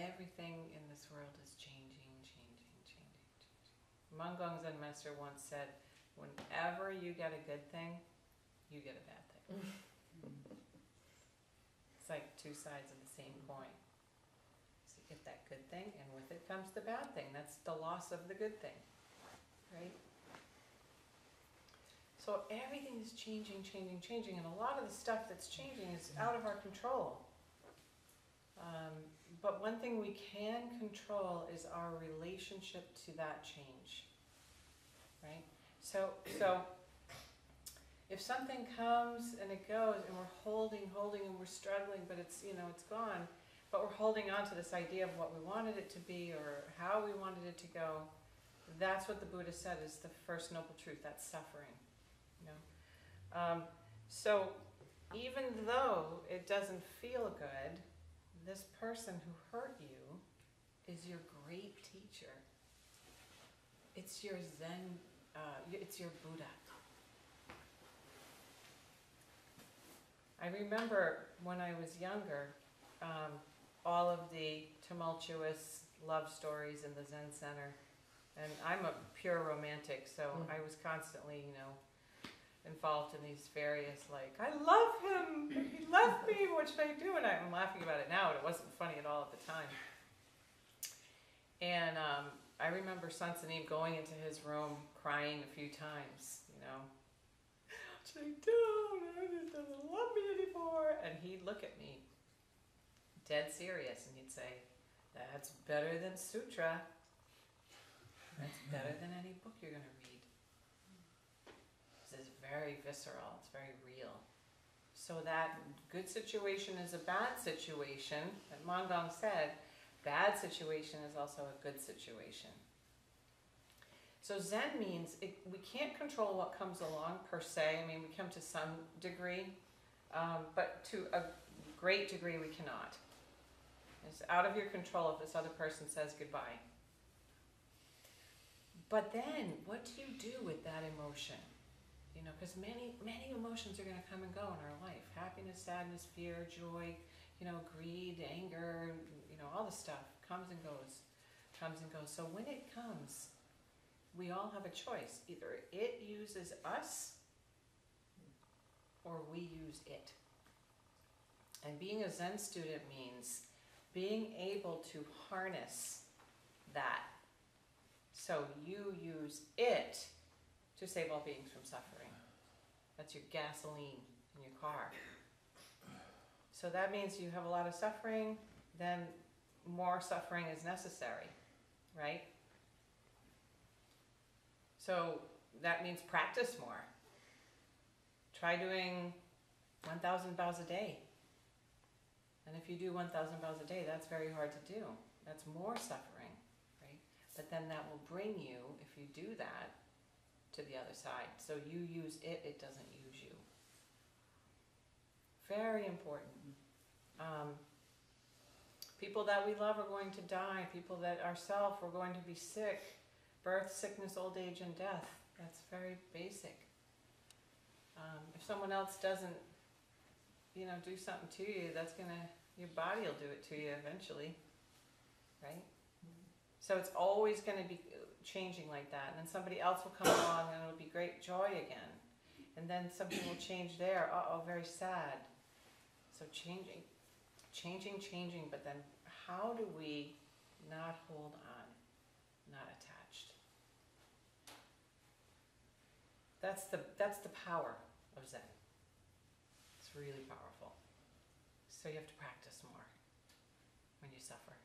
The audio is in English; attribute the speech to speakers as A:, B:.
A: everything in this world is changing, changing, changing, changing. Mangong Zen Master once said, whenever you get a good thing, you get a bad thing. It's like two sides of the same coin. So you get that good thing, and with it comes the bad thing. That's the loss of the good thing, right? So everything is changing, changing, changing, and a lot of the stuff that's changing is out of our control. But one thing we can control is our relationship to that change, right? So if something comes and it goes, and we're holding, and we're struggling, but it's, it's gone, but we're holding on to this idea of what we wanted it to be or how we wanted it to go, that's what the Buddha said is the first noble truth, that's suffering. So even though it doesn't feel good, this person who hurt you is your great teacher. It's your Zen, it's your Buddha. I remember when I was younger, all of the tumultuous love stories in the Zen Center, and I'm a pure romantic, so I was constantly, involved in these various, like, I love him, but he left me, what should I do? And I'm laughing about it now, but it wasn't funny at all at the time. And I remember Sansanim going into his room crying a few times, what should I do? He doesn't love me anymore. And he'd look at me, dead serious, and he'd say, that's better than sutra. That's better than any book you're going to read. It's very visceral, it's very real. So that good situation is a bad situation, that Mangong said, bad situation is also a good situation. So Zen means, we can't control what comes along per se. I mean, we can to some degree, but to a great degree we cannot. It's out of your control if this other person says goodbye. But then, what do you do with that emotion? Because many emotions are going to come and go in our life. Happiness, sadness, fear, joy, greed, anger, all the stuff comes and goes. So when it comes, we all have a choice. Either it uses us or we use it. And being a Zen student means being able to harness that. So you use it to save all beings from suffering. That's your gasoline in your car. So that means you have a lot of suffering, then more suffering is necessary, right? So that means practice more. Try doing 1,000 bows a day. And if you do 1,000 bows a day, that's very hard to do. That's more suffering, right? But then that will bring you, if you do that, to the other side. So you use it, it doesn't use you. Very important. People that we love are going to die. People that ourselves are going to be sick. Birth, sickness, old age, and death. That's very basic. If someone else doesn't, do something to you, that's your body will do it to you eventually, right? So it's always going to be changing like that. And then somebody else will come along and it'll be great joy again. And then something will change there. Uh-oh, very sad. So changing, but then how do we not hold on, not attached? That's the power of Zen. It's really powerful. So you have to practice more when you suffer.